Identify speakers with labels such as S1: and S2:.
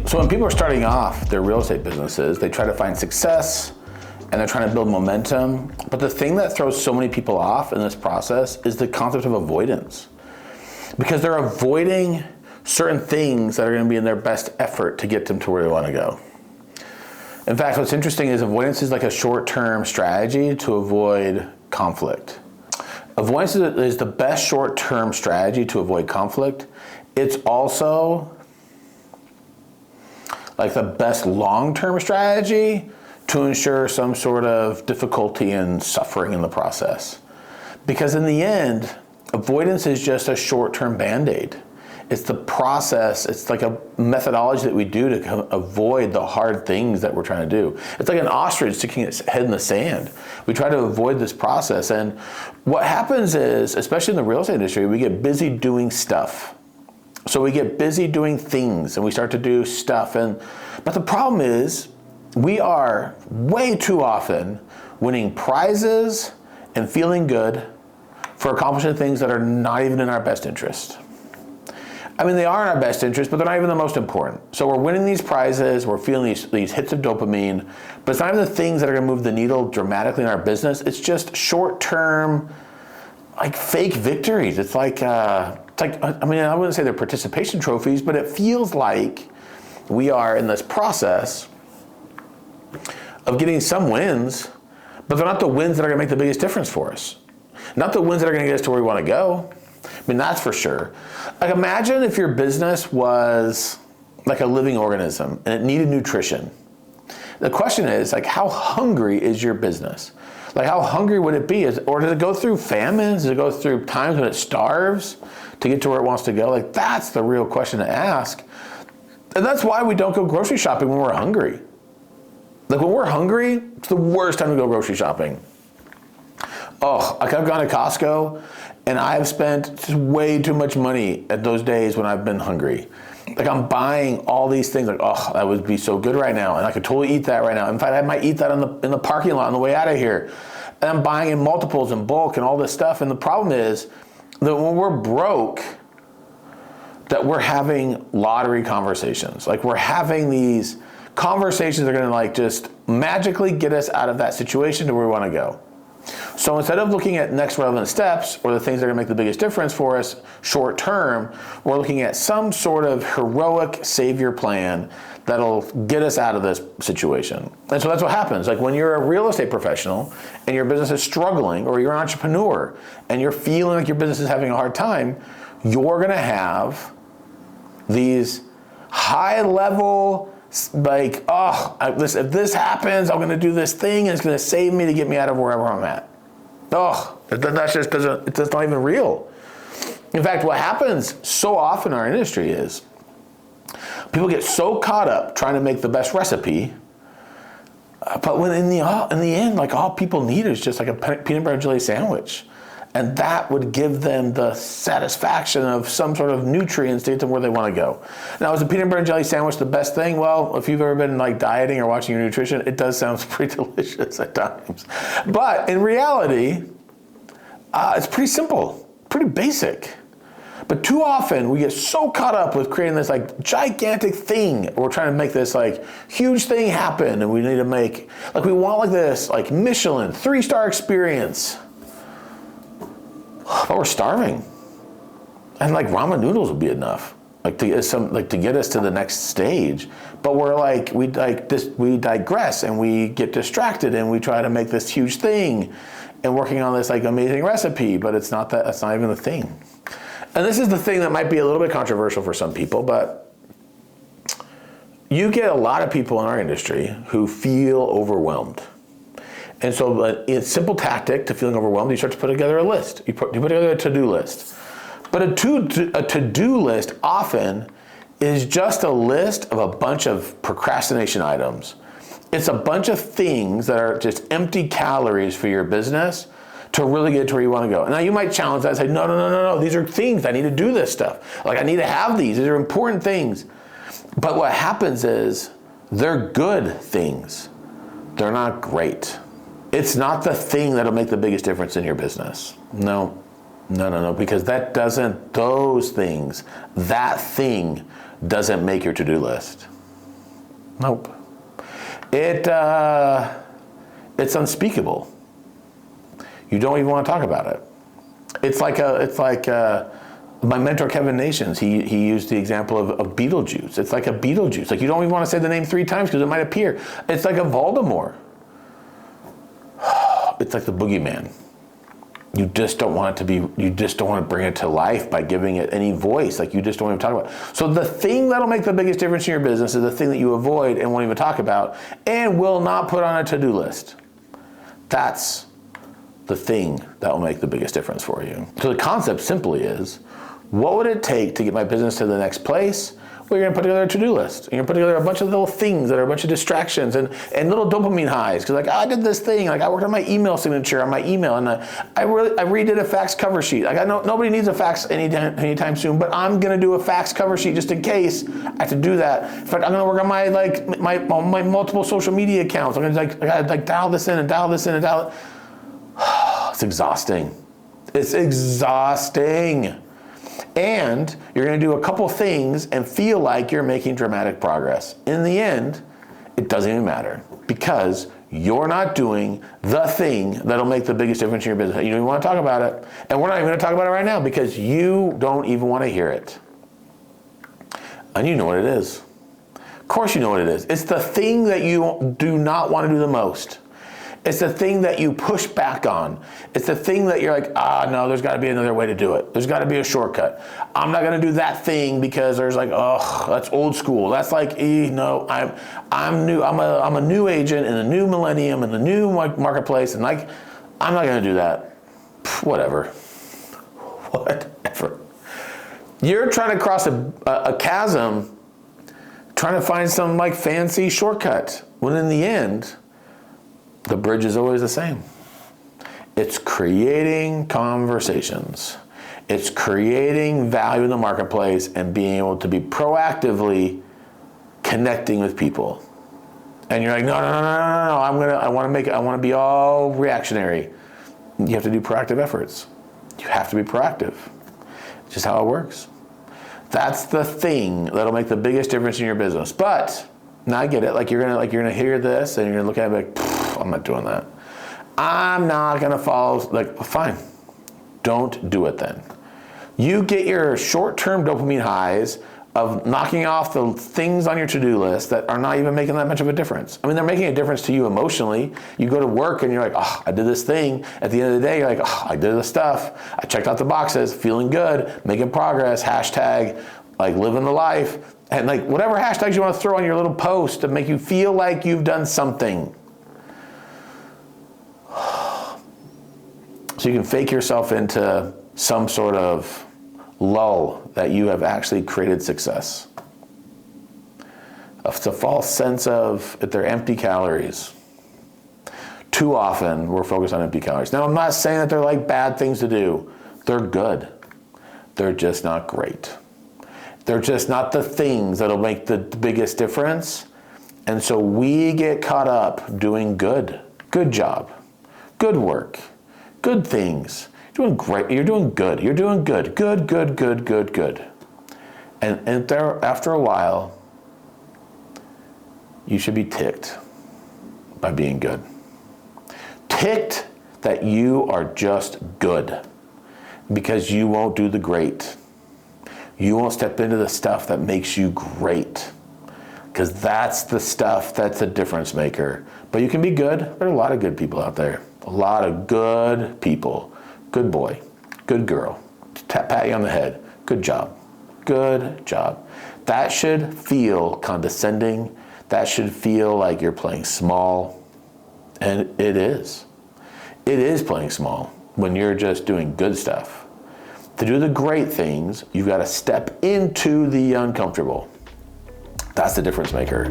S1: So when people are starting off their real estate businesses, they try to find success and they're trying to build momentum. But the thing that throws so many people off in this process is the concept of avoidance. Because they're avoiding certain things that are going to be in their best effort to get them to where they want to go. In fact, what's interesting is avoidance is like a short-term strategy to avoid conflict. Avoidance is the best short-term strategy to avoid conflict. It's also like the best long-term strategy to ensure some sort of difficulty and suffering in the process. Because in the end, avoidance is just a short-term Band-Aid. It's the process, it's like a methodology that we do to avoid the hard things that we're trying to do. It's like an ostrich sticking its head in the sand. We try to avoid this process, and what happens is, especially in the real estate industry, we get busy doing stuff. So we get busy doing things and we start to do stuff, but the problem is we are way too often winning prizes and feeling good for accomplishing things that are not even in our best interest. I mean, they are in our best interest, but they're not even the most important. So we're winning these prizes, we're feeling these hits of dopamine, but it's not even the things that are gonna move the needle dramatically in our business. It's just short-term, like fake victories. It's like, I wouldn't say they're participation trophies, but it feels like we are in this process of getting some wins, but they're not the wins that are gonna make the biggest difference for us. Not the wins that are gonna get us to where we wanna go. I mean, that's for sure. Like, imagine if your business was like a living organism and it needed nutrition. The question is, like, how hungry is your business? Like, how hungry would it be? Or does it go through famines? Does it go through times when it starves to get to where it wants to go? Like, that's the real question to ask. And that's why we don't go grocery shopping when we're hungry. Like, when we're hungry, it's the worst time to go grocery shopping. Oh, like, I've gone to Costco and I've spent just way too much money at those days when I've been hungry. Like, I'm buying all these things, like, oh, that would be so good right now, and I could totally eat that right now. In fact, I might eat that in the parking lot on the way out of here. And I'm buying in multiples and bulk and all this stuff. And the problem is that when we're broke, that we're having lottery conversations. Like, we're having these conversations that are gonna like just magically get us out of that situation to where we wanna go. So instead of looking at next relevant steps or the things that are gonna make the biggest difference for us short term, we're looking at some sort of heroic savior plan that'll get us out of this situation. And so that's what happens. Like, when you're a real estate professional and your business is struggling, or you're an entrepreneur and you're feeling like your business is having a hard time, you're gonna have these high level, like, if this happens, I'm gonna do this thing and it's gonna save me to get me out of wherever I'm at. That's not even real. In fact, what happens so often in our industry is people get so caught up trying to make the best recipe, but when in the end, like, all people need is just like a peanut butter and jelly sandwich. And that would give them the satisfaction of some sort of nutrients to get them where they want to go. Now, is a peanut butter and jelly sandwich the best thing? Well, if you've ever been like dieting or watching your nutrition, it does sound pretty delicious at times. But in reality, it's pretty simple, pretty basic. But too often we get so caught up with creating this like gigantic thing. We're trying to make this like huge thing happen, and we need to make, like, we want like this like Michelin 3-star experience. But we're starving, and like ramen noodles would be enough, like to get us to the next stage. But we're like, we digress and we get distracted and we try to make this huge thing, and working on this like amazing recipe. But it's not that. That's not even the thing. And this is the thing that might be a little bit controversial for some people, but you get a lot of people in our industry who feel overwhelmed. And so it's a simple tactic to feeling overwhelmed. You start to put together a list. You put together a to-do list. But a to-do list often is just a list of a bunch of procrastination items. It's a bunch of things that are just empty calories for your business to really get to where you want to go. Now, you might challenge that and say, no, these are things. I need to do this stuff. Like, I need to have these. These are important things. But what happens is they're good things. They're not great. It's not the thing that'll make the biggest difference in your business. No, because that thing doesn't make your to-do list. Nope. It's unspeakable. You don't even want to talk about it. It's like my mentor Kevin Nations. He used the example of Beetlejuice. It's like a Beetlejuice. Like you don't even want to say the name 3 times because it might appear. It's like a Voldemort. It's like the boogeyman. You just don't want it to be. You just don't want to bring it to life by giving it any voice. Like you just don't even talk about it. So the thing that'll make the biggest difference in your business is the thing that you avoid and won't even talk about and will not put on a to-do list. That's the thing that will make the biggest difference for you. So the concept simply is, what would it take to get my business to the next place? Well, you're gonna put together a to-do list. You're gonna put together a bunch of little things that are a bunch of distractions and little dopamine highs. Cause like, I did this thing, like I worked on my email signature on my email and I redid a fax cover sheet. Like nobody needs a fax anytime soon, but I'm gonna do a fax cover sheet just in case I have to do that. In fact, I'm gonna work on my multiple social media accounts. I'm gonna dial this in and dial this in and dial it. It's exhausting. It's exhausting. And you're going to do a couple things and feel like you're making dramatic progress. In the end, it doesn't even matter because you're not doing the thing that'll make the biggest difference in your business. You don't even want to talk about it. And we're not even going to talk about it right now because you don't even want to hear it. And you know what it is. Of course you know what it is. It's the thing that you do not want to do the most. It's the thing that you push back on. It's the thing that you're like, no, there's got to be another way to do it. There's got to be a shortcut. I'm not going to do that thing because there's like, that's old school. That's like, no, I'm new. I'm a new agent in the new millennium in the new marketplace, and like, I'm not going to do that. Whatever. You're trying to cross a chasm, trying to find some like fancy shortcut. When in the end, the bridge is always the same. It's creating conversations. It's creating value in the marketplace and being able to be proactively connecting with people. And you're like, no. I want to be all reactionary. You have to do proactive efforts. You have to be proactive. It's just how it works. That's the thing that'll make the biggest difference in your business. But now I get it. Like you're gonna hear this and you're gonna look at it like, I'm not doing that. I'm not gonna follow. Like, fine, don't do it then. You get your short-term dopamine highs of knocking off the things on your to-do list that are not even making that much of a difference. I mean, they're making a difference to you emotionally. You go to work and you're like, I did this thing. At the end of the day, you're like, I did the stuff. I checked out the boxes, feeling good, making progress, hashtag, like living the life. And like whatever hashtags you want to throw on your little post to make you feel like you've done something. So you can fake yourself into some sort of lull that you have actually created success. It's a false sense of if they're empty calories. Too often we're focused on empty calories. Now I'm not saying that they're like bad things to do. They're good. They're just not great. They're just not the things that'll make the biggest difference. And so we get caught up doing good job, good work, good things. You're doing great. You're doing good. You're doing good. Good. And there, after a while, you should be ticked by being good. Ticked that you are just good because you won't do the great. You won't step into the stuff that makes you great because that's the stuff that's a difference maker. But you can be good. There are a lot of good people out there. A lot of good people. Good boy. Good girl. Pat you on the head. Good job. Good job. That should feel condescending. That should feel like you're playing small. And it is. It is playing small when you're just doing good stuff. To do the great things, you've got to step into the uncomfortable. That's the difference maker.